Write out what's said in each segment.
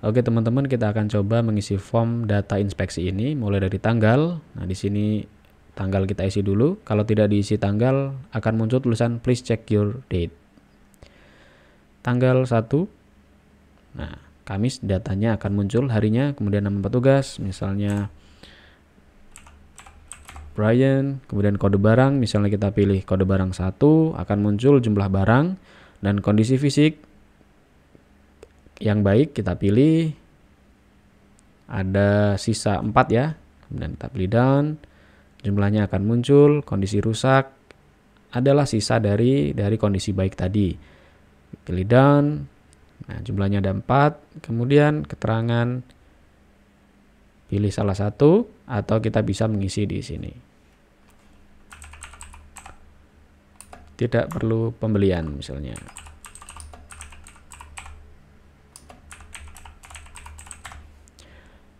Oke teman-teman, kita akan coba mengisi form data inspeksi ini mulai dari tanggal. Nah di sini tanggal kita isi dulu. Kalau tidak diisi tanggal akan muncul tulisan please check your date. Tanggal 1. Nah, Kamis datanya akan muncul harinya, kemudian nama petugas, misalnya Brian, kemudian kode barang, misalnya kita pilih kode barang 1, akan muncul jumlah barang dan kondisi fisik yang baik kita pilih ada sisa 4 ya, kemudian kita pilih down, jumlahnya akan muncul, kondisi rusak adalah sisa dari kondisi baik tadi, pilih down, nah jumlahnya ada 4, kemudian keterangan pilih salah satu atau kita bisa mengisi di sini. Tidak perlu pembelian misalnya.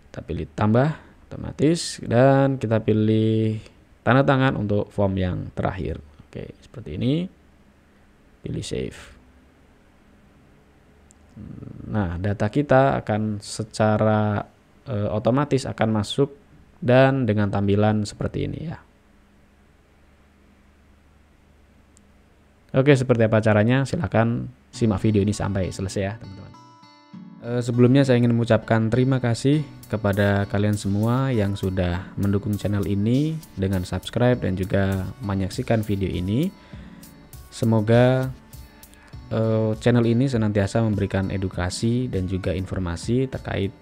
Kita pilih tambah otomatis dan kita pilih tanda tangan untuk form yang terakhir. Oke, seperti ini. Pilih save. Nah, data kita akan secara otomatis akan masuk dan dengan tampilan seperti ini ya. Oke, seperti apa caranya? Silahkan simak video ini sampai selesai ya teman-teman. Sebelumnya saya ingin mengucapkan terima kasih kepada kalian semua yang sudah mendukung channel ini dengan subscribe dan juga menyaksikan video ini. Semoga channel ini senantiasa memberikan edukasi dan juga informasi terkait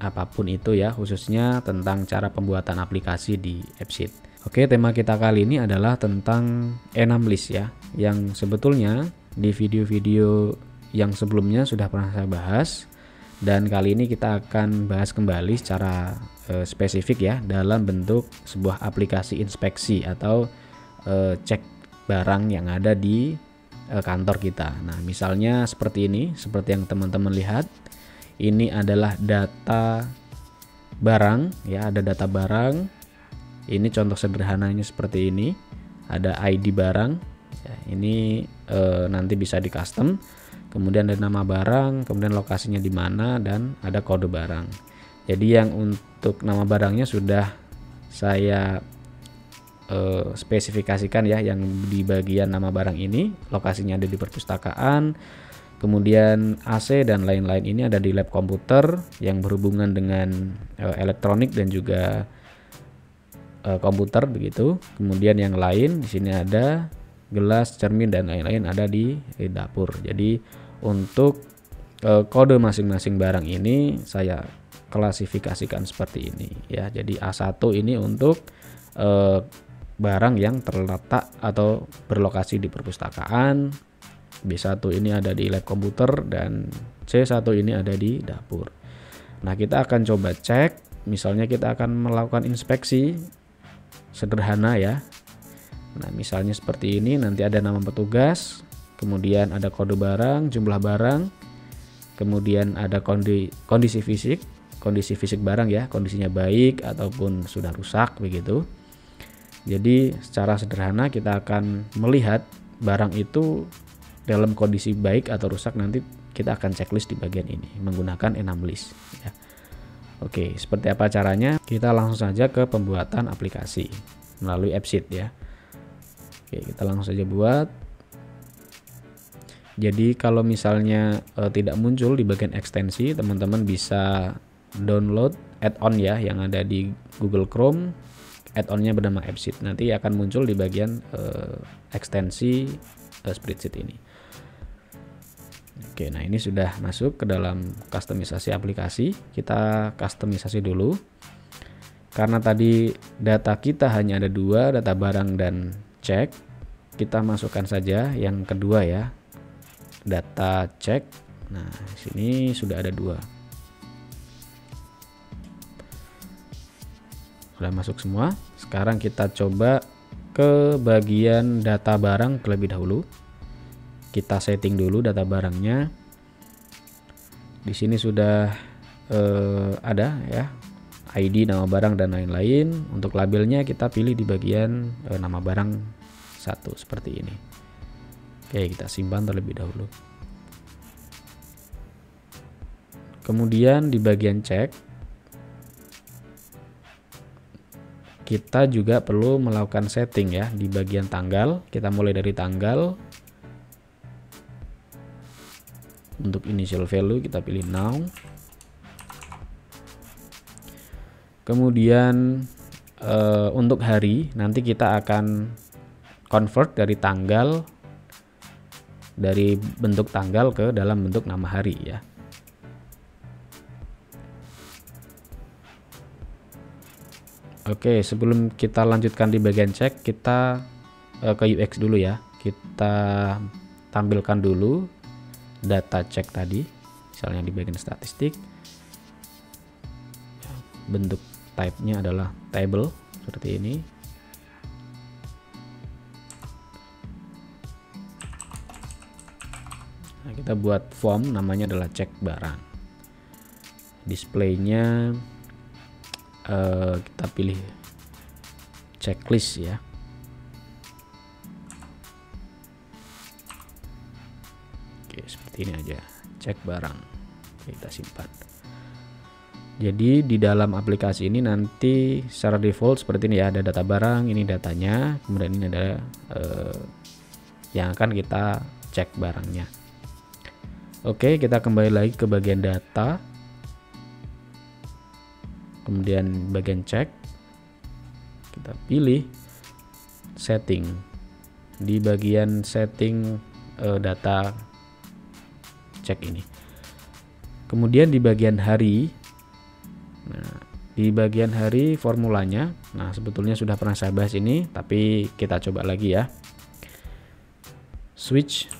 apapun itu ya, khususnya tentang cara pembuatan aplikasi di AppSheet. Oke, tema kita kali ini adalah tentang enum list ya, yang sebetulnya di video-video yang sebelumnya sudah pernah saya bahas. Dan kali ini kita akan bahas kembali secara spesifik ya dalam bentuk sebuah aplikasi inspeksi atau cek barang yang ada di kantor kita. Nah, misalnya seperti ini, seperti yang teman-teman lihat, ini adalah data barang ya, ada data barang. Ini contoh sederhananya seperti ini, ada ID barang. Ya, ini nanti bisa di custom. Kemudian ada nama barang, kemudian lokasinya di mana, dan ada kode barang. Jadi yang untuk nama barangnya sudah saya spesifikasikan ya, yang di bagian nama barang ini, lokasinya ada di perpustakaan, kemudian AC dan lain-lain ini ada di lab komputer yang berhubungan dengan elektronik dan juga komputer begitu. Kemudian yang lain di sini ada gelas, cermin dan lain-lain ada di dapur. Jadi untuk kode masing-masing barang ini saya klasifikasikan seperti ini ya. Jadi A1 ini untuk barang yang terletak atau berlokasi di perpustakaan, B1 ini ada di lab komputer, dan C1 ini ada di dapur. Nah, kita akan coba cek, misalnya kita akan melakukan inspeksi sederhana ya. Nah, misalnya seperti ini, nanti ada nama petugas, kemudian ada kode barang, jumlah barang, kemudian ada kondisi fisik barang ya, kondisinya baik ataupun sudah rusak begitu. Jadi secara sederhana kita akan melihat barang itu dalam kondisi baik atau rusak, nanti kita akan checklist di bagian ini menggunakan enum list ya. Oke, seperti apa caranya? Kita langsung saja ke pembuatan aplikasi melalui AppSheet ya. Oke, kita langsung saja buat. Jadi kalau misalnya tidak muncul di bagian ekstensi, teman-teman bisa download add-on ya yang ada di Google Chrome. Add-onnya bernama AppSheet, nanti akan muncul di bagian ekstensi spreadsheet ini. Oke, nah ini sudah masuk ke dalam kustomisasi aplikasi. Kita kustomisasi dulu. Karena tadi data kita hanya ada 2, data barang dan cek, kita masukkan saja yang kedua ya, data cek. Nah, di sini sudah ada 2. Sudah masuk semua. Sekarang kita coba ke bagian data barang terlebih dahulu. Kita setting dulu data barangnya. Di sini sudah ada ya, ID, nama barang dan lain-lain. Untuk labelnya kita pilih di bagian nama barang 1 seperti ini. Oke, kita simpan terlebih dahulu. Kemudian di bagian cek, kita juga perlu melakukan setting ya di bagian tanggal. Kita mulai dari tanggal. Untuk initial value kita pilih now. Kemudian untuk hari nanti kita akan convert dari tanggal, dari bentuk tanggal ke dalam bentuk nama hari ya. Oke, sebelum kita lanjutkan di bagian cek, kita ke UX dulu ya. Kita tampilkan dulu data cek tadi, misalnya di bagian statistik. Bentuk type-nya adalah table seperti ini. Nah, kita buat form namanya adalah cek barang. Display-nya kita pilih checklist ya. Oke, seperti ini aja, cek barang. Oke, kita simpan. Jadi di dalam aplikasi ini nanti secara default seperti ini ya, ada data barang, ini datanya, kemudian ini ada yang akan kita cek barangnya. Oke, kita kembali lagi ke bagian data, kemudian bagian cek, kita pilih setting. Di bagian setting data cek ini, kemudian di bagian hari. Nah, di bagian hari formulanya, nah sebetulnya sudah pernah saya bahas ini, tapi kita coba lagi ya. Switch.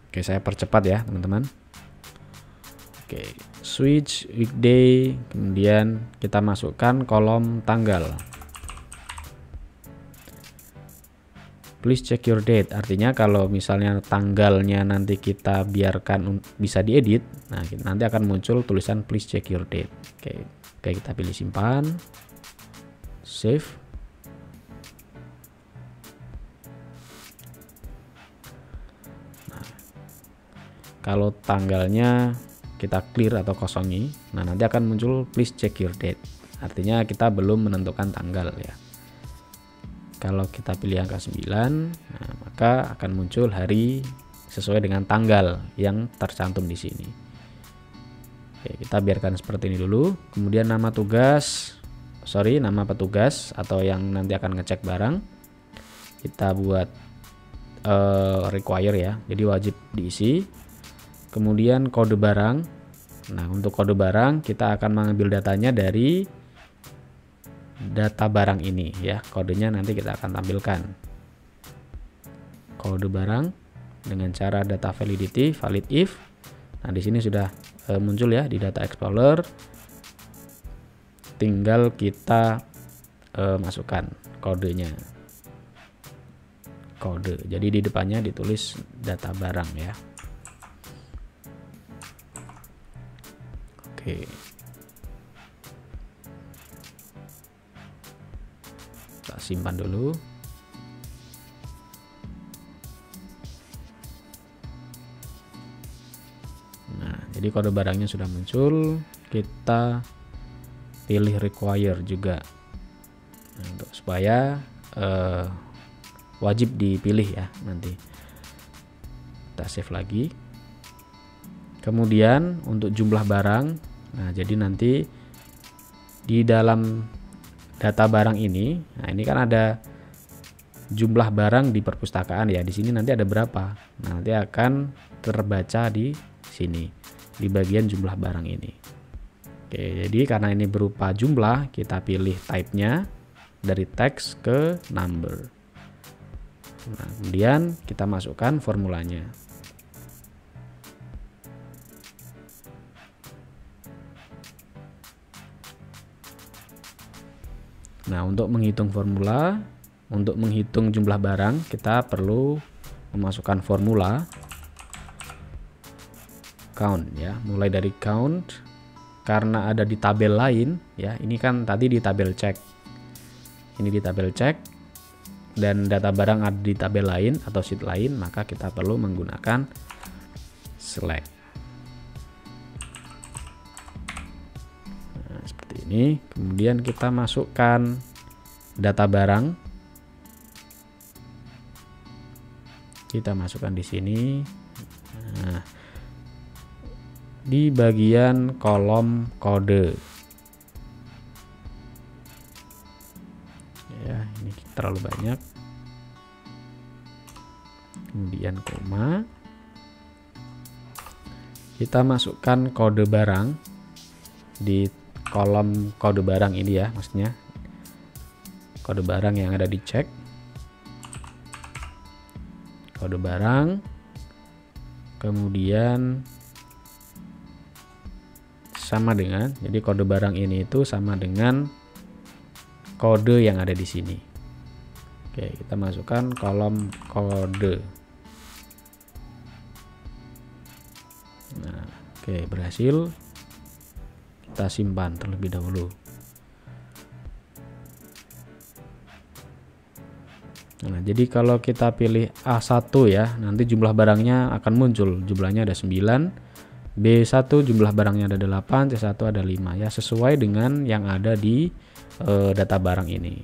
Oke, saya percepat ya teman-teman. Oke, switch weekday, kemudian kita masukkan kolom tanggal. Please check your date, artinya kalau misalnya tanggalnya nanti kita biarkan bisa diedit, nah nanti akan muncul tulisan please check your date. Oke, kita pilih simpan, save. Nah, kalau tanggalnya kita clear atau kosongi, nah nanti akan muncul please check your date, artinya kita belum menentukan tanggal ya. Kalau kita pilih angka 9, nah, maka akan muncul hari sesuai dengan tanggal yang tercantum di sini. Oke, kita biarkan seperti ini dulu. Kemudian nama petugas atau yang nanti akan ngecek barang, kita buat require ya, jadi wajib diisi. Kemudian kode barang. Nah, untuk kode barang kita akan mengambil datanya dari data barang ini ya, kodenya nanti kita akan tampilkan. Kode barang dengan cara data validity, valid if. Nah, di sini sudah muncul ya di data explorer. Tinggal kita masukkan kodenya. Kode. Jadi di depannya ditulis data barang ya. Oke. Kita simpan dulu. Nah, jadi kode barangnya sudah muncul. Kita pilih require juga. Nah, untuk supaya wajib dipilih ya nanti. Kita save lagi. Kemudian untuk jumlah barang, nah jadi nanti di dalam data barang ini, nah ini kan ada jumlah barang di perpustakaan ya. Di sini nanti ada berapa? Nah, nanti akan terbaca di sini di bagian jumlah barang ini. Oke, jadi karena ini berupa jumlah, kita pilih type-nya dari text ke number. Nah, kemudian kita masukkan formulanya. Nah, untuk menghitung formula, untuk menghitung jumlah barang, kita perlu memasukkan formula count ya. Mulai dari count, karena ada di tabel lain ya. Ini kan tadi di tabel cek. Ini di tabel cek dan data barang ada di tabel lain atau sheet lain, maka kita perlu menggunakan select. Nah, seperti ini. Kemudian kita masukkan data barang. Kita masukkan di sini. Nah, di bagian kolom kode. Ya, ini terlalu banyak. Kemudian koma. Kita masukkan kode barang di kolom kode barang ini ya, maksudnya kode barang yang ada di cek. Kode barang. Kemudian sama dengan, jadi kode barang ini itu sama dengan kode yang ada di sini. Oke, kita masukkan kolom kode. Nah, oke, berhasil. Kita simpan terlebih dahulu. Nah, jadi kalau kita pilih A1 ya, nanti jumlah barangnya akan muncul. Jumlahnya ada 9. B1 jumlah barangnya ada 8, C1 ada 5 ya, sesuai dengan yang ada di data barang ini.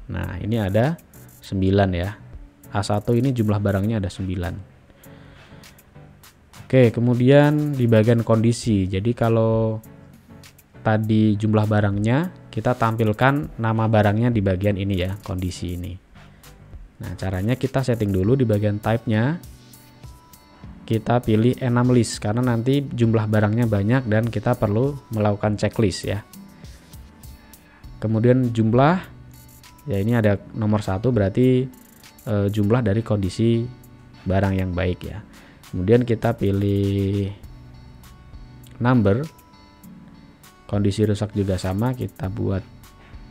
Nah, ini ada 9 ya. A1 ini jumlah barangnya ada 9. Oke, kemudian di bagian kondisi. Jadi kalau tadi jumlah barangnya, kita tampilkan nama barangnya di bagian ini ya, kondisi ini. Nah, caranya kita setting dulu di bagian type-nya. Kita pilih enum list karena nanti jumlah barangnya banyak dan kita perlu melakukan checklist ya. Kemudian jumlah, ya ini ada nomor 1 berarti jumlah dari kondisi barang yang baik ya. Kemudian kita pilih number, kondisi rusak juga sama, kita buat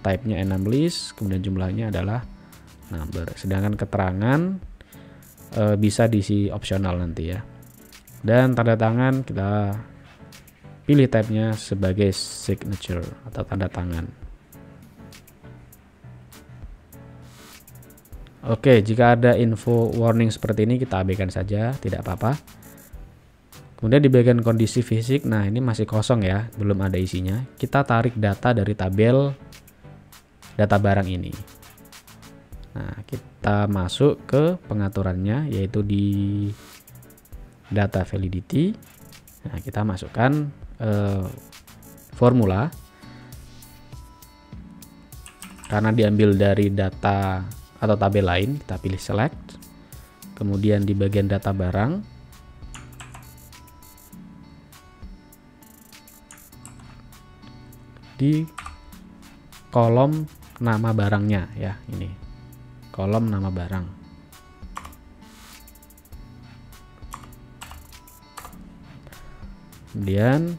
type-nya enum list, kemudian jumlahnya adalah number. Sedangkan keterangan bisa diisi opsional nanti ya. Dan tanda tangan kita pilih type-nya sebagai signature atau tanda tangan. Oke, jika ada info warning seperti ini kita abaikan saja, tidak apa-apa. Kemudian di bagian kondisi fisik, nah ini masih kosong ya, belum ada isinya. Kita tarik data dari tabel data barang ini. Nah, kita masuk ke pengaturannya, yaitu di data validity. Nah, kita masukkan formula karena diambil dari data atau tabel lain. Kita pilih select, kemudian di bagian data barang di kolom nama barangnya ya, ini kolom nama barang. Kemudian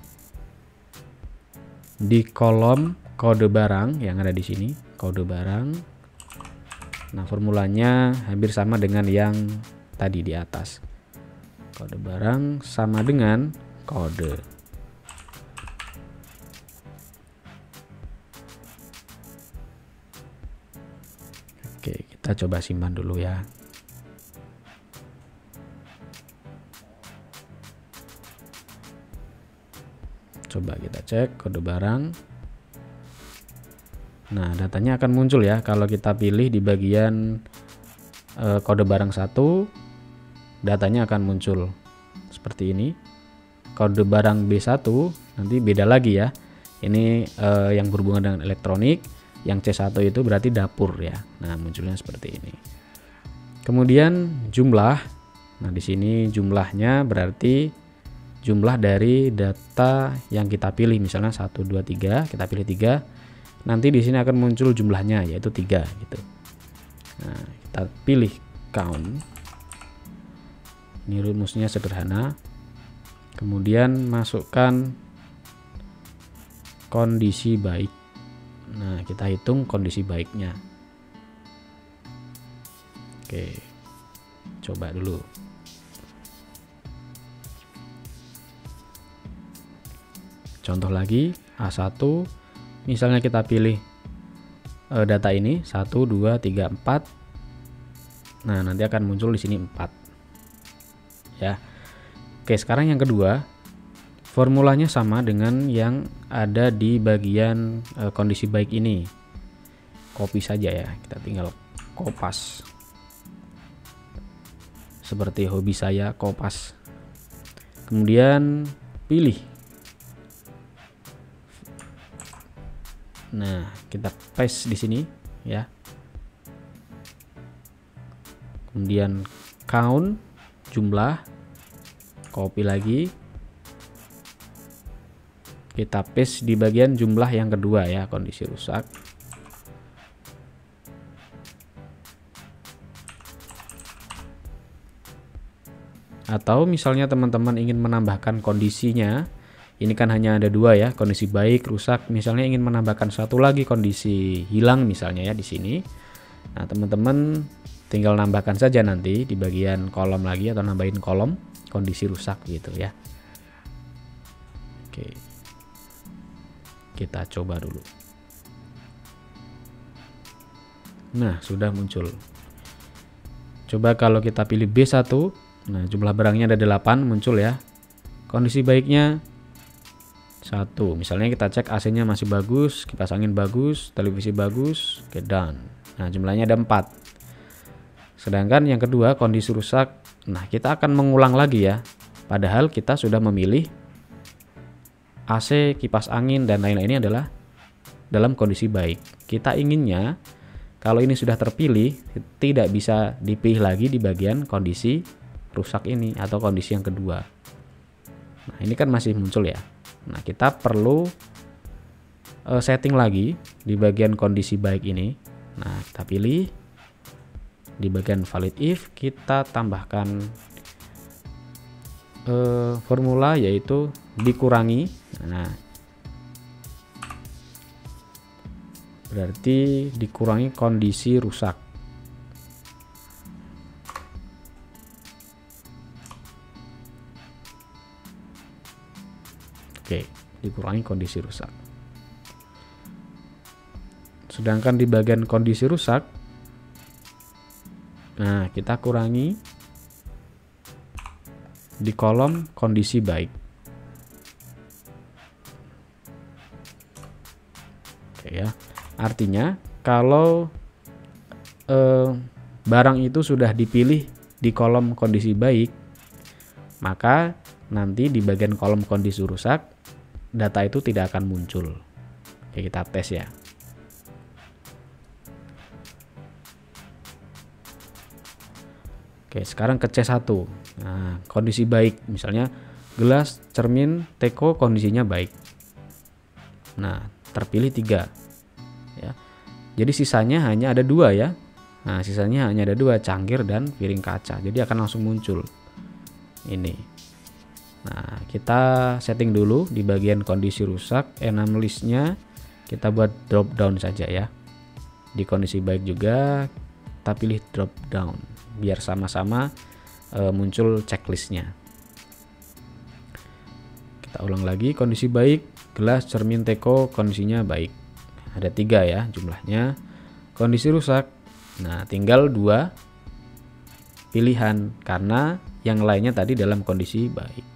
di kolom kode barang yang ada di sini, kode barang. Nah, formulanya hampir sama dengan yang tadi di atas. Kode barang sama dengan kode. Oke, kita coba simpan dulu ya. Coba kita cek kode barang. Nah, datanya akan muncul ya kalau kita pilih di bagian kode barang 1, datanya akan muncul seperti ini. Kode barang B1 nanti beda lagi ya. Ini yang berhubungan dengan elektronik, yang C1 itu berarti dapur ya. Nah, munculnya seperti ini. Kemudian jumlah. Nah, di sini jumlahnya berarti jumlah dari data yang kita pilih, misalnya 1 2 3, kita pilih 3. Nanti di sini akan muncul jumlahnya yaitu 3 gitu. Nah, kita pilih count. Ini rumusnya sederhana. Kemudian masukkan kondisi baik. Nah, kita hitung kondisi baiknya. Oke. Coba dulu. Contoh lagi A1, misalnya kita pilih data ini 1 2 3 4. Nah, nanti akan muncul di sini 4. Ya. Oke, sekarang yang kedua, formulanya sama dengan yang ada di bagian kondisi baik ini. Copy saja ya, kita tinggal kopas. Seperti hobi saya, kopas. Kemudian pilih. Nah, kita paste di sini ya. Kemudian count, jumlah, copy lagi. Kita paste di bagian jumlah yang kedua ya, kondisi rusak. Atau misalnya teman-teman ingin menambahkan kondisinya, ini kan hanya ada dua ya, kondisi baik, rusak. Misalnya ingin menambahkan satu lagi kondisi hilang misalnya ya di sini. Nah, teman-teman tinggal nambahkan saja nanti di bagian kolom lagi atau nambahin kolom kondisi rusak gitu ya. Oke. Kita coba dulu. Nah, sudah muncul. Coba kalau kita pilih B1, nah jumlah barangnya ada 8 muncul ya. Kondisi baiknya 1. Misalnya kita cek AC-nya masih bagus, kipas angin bagus, televisi bagus, oke done. Nah, jumlahnya ada 4. Sedangkan yang kedua kondisi rusak, nah kita akan mengulang lagi ya. Padahal kita sudah memilih AC, kipas angin dan lain-lainnya adalah dalam kondisi baik. Kita inginnya kalau ini sudah terpilih tidak bisa dipilih lagi di bagian kondisi rusak ini atau kondisi yang kedua. Nah, ini kan masih muncul ya. Nah, kita perlu setting lagi di bagian kondisi baik ini. Nah, kita pilih di bagian valid if, kita tambahkan formula yaitu dikurangi. Nah, berarti dikurangi kondisi rusak. Oke, dikurangi kondisi rusak. Sedangkan di bagian kondisi rusak, nah kita kurangi di kolom kondisi baik. Oke ya, artinya kalau barang itu sudah dipilih di kolom kondisi baik, maka nanti di bagian kolom kondisi rusak data itu tidak akan muncul. Oke, kita tes ya. Oke, sekarang ke C1. Nah, kondisi baik, misalnya gelas, cermin, teko kondisinya baik. Nah, terpilih 3. Ya. Jadi sisanya hanya ada 2 ya. Nah, sisanya hanya ada 2, cangkir dan piring kaca. Jadi akan langsung muncul. Ini. Nah, kita setting dulu di bagian kondisi rusak, enam listnya kita buat drop down saja ya. Di kondisi baik juga kita pilih drop down biar sama-sama muncul checklistnya. Kita ulang lagi, kondisi baik, gelas, cermin, teko kondisinya baik. Ada 3 ya jumlahnya. Kondisi rusak, nah tinggal 2 pilihan karena yang lainnya tadi dalam kondisi baik.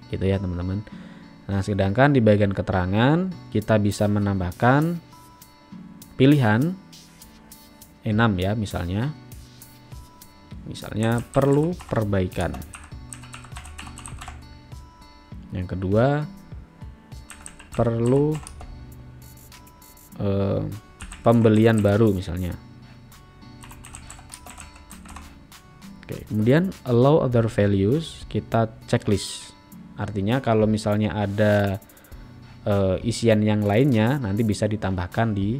Gitu ya teman-teman. Nah, sedangkan di bagian keterangan kita bisa menambahkan pilihan 6 ya, misalnya perlu perbaikan. Yang kedua perlu pembelian baru misalnya. Oke, kemudian allow other values, kita checklist. Artinya kalau misalnya ada isian yang lainnya nanti bisa ditambahkan di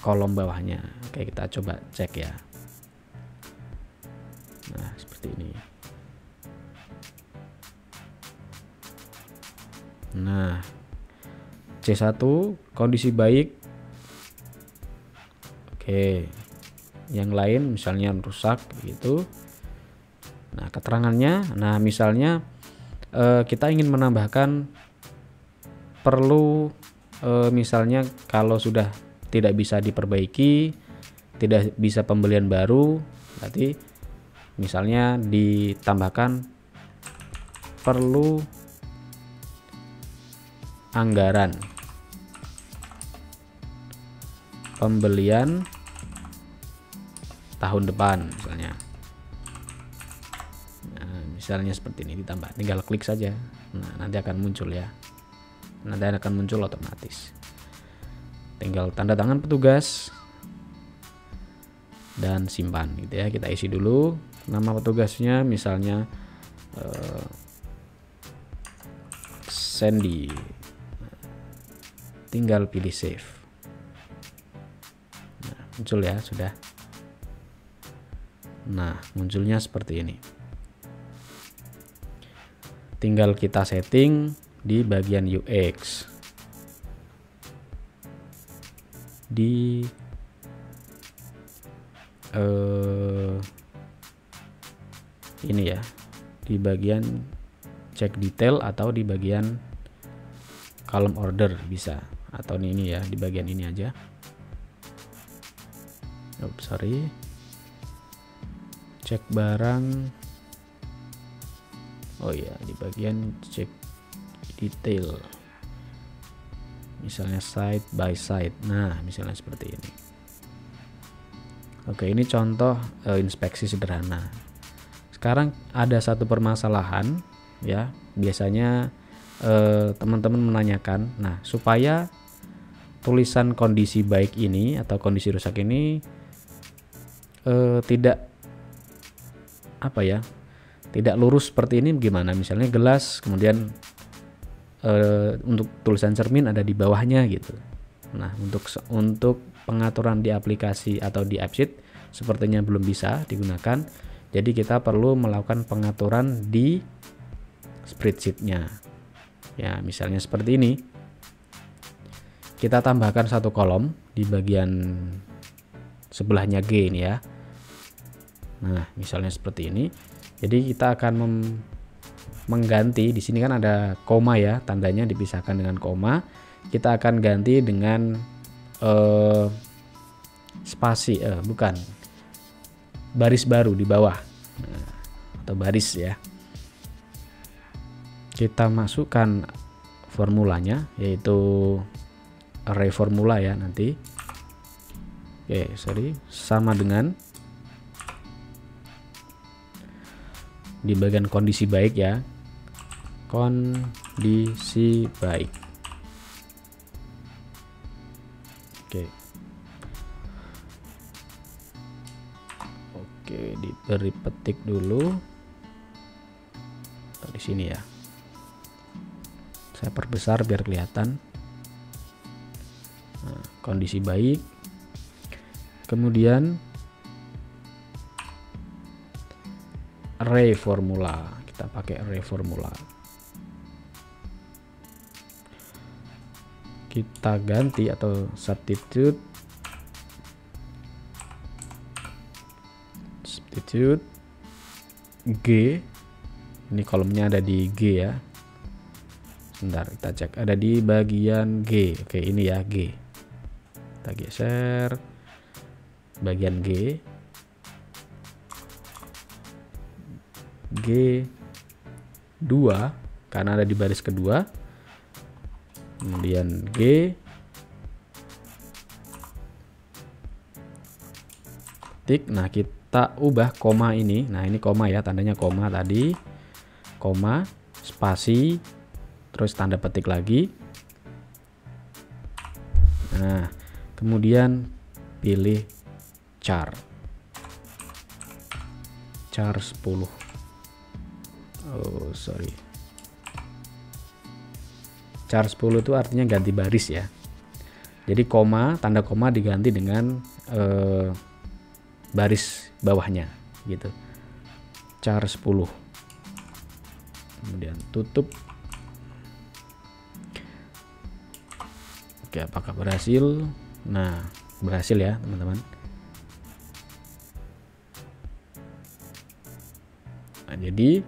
kolom bawahnya. Oke, kita coba cek ya. Nah, seperti ini. Nah, C1 kondisi baik. Oke. Yang lain misalnya rusak gitu. Nah, keterangannya, nah misalnya kita ingin menambahkan perlu misalnya kalau sudah tidak bisa diperbaiki, tidak bisa pembelian baru, berarti misalnya ditambahkan perlu anggaran pembelian tahun depan misalnya. Nah, misalnya seperti ini ditambah, tinggal klik saja. Nah, nanti akan muncul ya. Nanti akan muncul otomatis. Tinggal tanda tangan petugas dan simpan gitu ya. Kita isi dulu nama petugasnya, misalnya Sandy. Tinggal pilih save. Nah, muncul ya sudah. Nah, munculnya seperti ini. Tinggal kita setting di bagian UX. Di ini ya, di bagian cek detail atau di bagian column order bisa, atau ini ya di bagian ini aja. Sorry. Cek barang. Oh iya, di bagian cek detail. Misalnya side by side. Nah, misalnya seperti ini. Oke, ini contoh inspeksi sederhana. Sekarang ada satu permasalahan ya. Biasanya teman-teman menanyakan, nah supaya tulisan kondisi baik ini atau kondisi rusak ini tidak tidak lurus seperti ini gimana? Misalnya gelas, kemudian untuk tulisan cermin ada di bawahnya gitu. Nah, untuk pengaturan di aplikasi atau di AppSheet sepertinya belum bisa digunakan. Jadi kita perlu melakukan pengaturan di spreadsheet-nya. Ya, misalnya seperti ini. Kita tambahkan satu kolom di bagian sebelahnya G ini ya. Nah, misalnya seperti ini. Jadi kita akan mengganti, di sini kan ada koma ya, tandanya dipisahkan dengan koma. Kita akan ganti dengan spasi, bukan, baris baru di bawah, atau baris ya. Kita masukkan formulanya, yaitu array formula ya nanti. Sama dengan di bagian kondisi baik ya, kondisi baik. Oke, diberi petik dulu di sini ya. Saya perbesar biar kelihatan. Nah, kondisi baik. Kemudian array formula, kita pakai array formula. Kita ganti atau substitute G. Ini kolomnya ada di G ya. Sebentar, kita cek ada di bagian G. Oke, ini ya G. Kita geser bagian G. G2 karena ada di baris kedua. Kemudian G tik. Nah, kita ubah koma ini. Nah, ini koma ya, tandanya koma tadi. Koma, spasi, terus tanda petik lagi. Nah, kemudian pilih char 10. Char 10 itu artinya ganti baris ya. Jadi koma, tanda koma diganti dengan baris bawahnya gitu. Char 10. Kemudian tutup. Oke, apakah berhasil? Nah, berhasil ya, teman-teman. Nah, jadi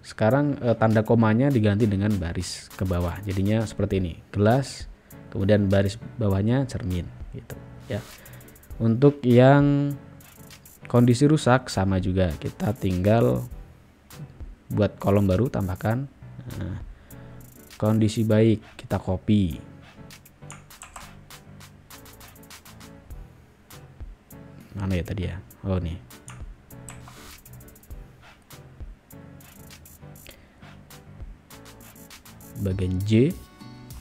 sekarang tanda komanya diganti dengan baris ke bawah. Jadinya seperti ini. Gelas, kemudian baris bawahnya cermin gitu ya. Untuk yang kondisi rusak sama juga, kita tinggal buat kolom baru tambahkan. Nah, kondisi baik kita copy. Mana ya tadi ya? Oh nih. Bagian J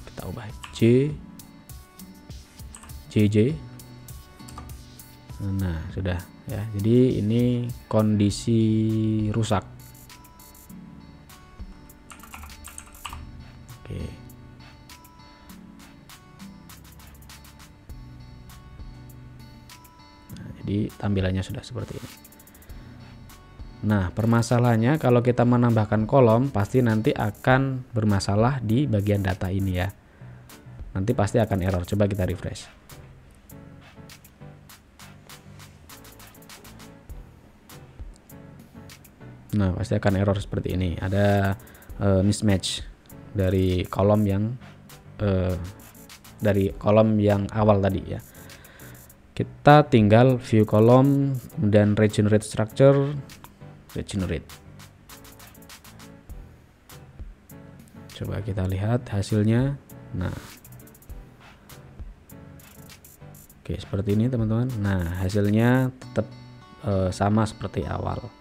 kita ubah JJ. Nah, sudah ya. Jadi ini kondisi rusak. Oke. Nah, jadi tampilannya sudah seperti ini. Nah, permasalahannya kalau kita menambahkan kolom pasti nanti akan bermasalah di bagian data ini ya. Nanti pasti akan error. Coba kita refresh. Nah, pasti akan error seperti ini. Ada mismatch dari kolom yang awal tadi ya. Kita tinggal view kolom, kemudian regenerate structure, regenerate. Coba kita lihat hasilnya. Nah, oke seperti ini teman-teman. Nah, hasilnya tetap sama seperti awal.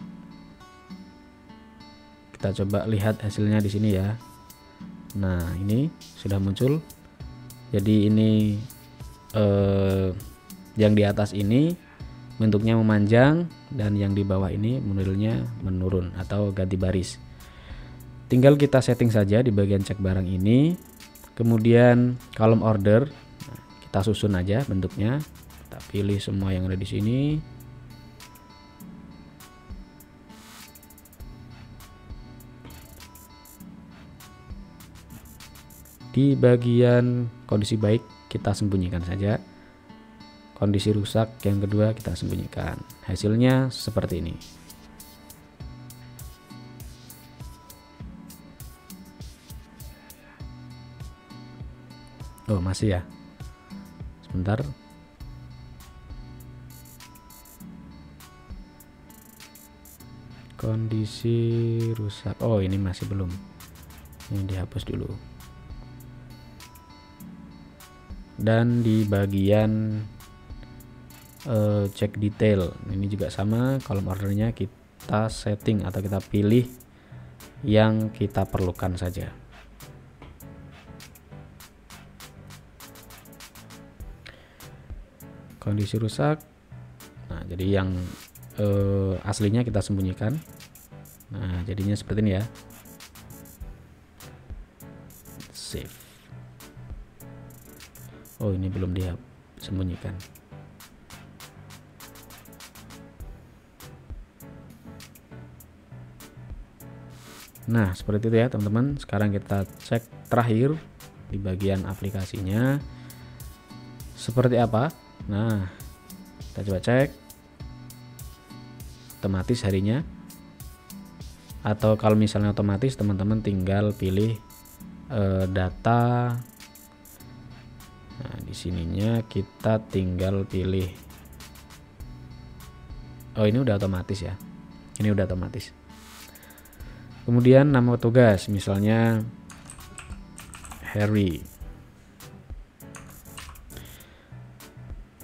Kita coba lihat hasilnya di sini ya. Nah, ini sudah muncul. Jadi ini yang di atas ini bentuknya memanjang dan yang di bawah ini modelnya menurun atau ganti baris. Tinggal kita setting saja di bagian cek barang ini. Kemudian kolom order kita susun aja bentuknya. Kita pilih semua yang ada di sini. Di bagian kondisi baik kita sembunyikan saja. Kondisi rusak yang kedua kita sembunyikan. Hasilnya seperti ini. Oh, masih ya. Sebentar. Kondisi rusak. Oh, ini masih belum. Ini dihapus dulu. Dan di bagian cek detail ini juga sama, kolom ordernya kita setting atau kita pilih yang kita perlukan saja. Kondisi rusak. Nah, jadi yang aslinya kita sembunyikan. Nah, jadinya seperti ini ya. Save. Oh, ini belum dia sembunyikan. Nah, seperti itu ya teman-teman. Sekarang kita cek terakhir di bagian aplikasinya seperti apa. Nah, kita coba cek otomatis harinya, atau kalau misalnya otomatis teman-teman tinggal pilih data. Nah, di sininya kita tinggal pilih. Oh, ini udah otomatis ya. Ini udah otomatis. Kemudian nama petugas, misalnya Harry.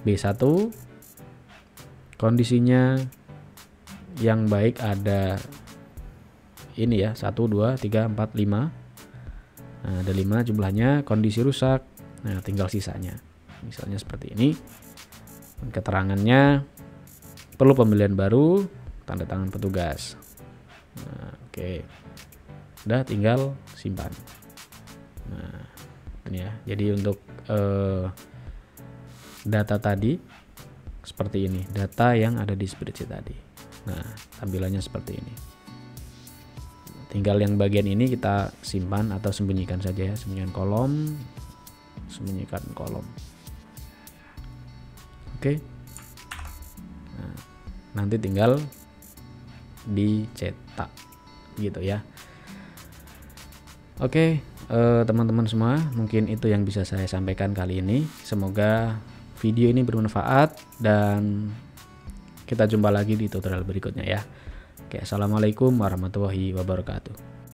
B1. Kondisinya yang baik ada ini ya, 1 2 3 4 5. Nah, ada 5 jumlahnya. Kondisi rusak. Nah, tinggal sisanya. Misalnya seperti ini. Keterangannya perlu pembelian baru, tanda tangan petugas. Nah, oke. Udah tinggal simpan. Nah, ini ya. Jadi untuk data tadi seperti ini, data yang ada di spreadsheet tadi. Nah, tampilannya seperti ini. Tinggal yang bagian ini kita simpan atau sembunyikan saja ya. Sembunyikan kolom. Sembunyikan kolom. Oke. Nah, nanti tinggal dicetak gitu ya. Oke, teman-teman semua, mungkin itu yang bisa saya sampaikan kali ini. Semoga video ini bermanfaat dan kita jumpa lagi di tutorial berikutnya ya. Oke, assalamualaikum warahmatullahi wabarakatuh.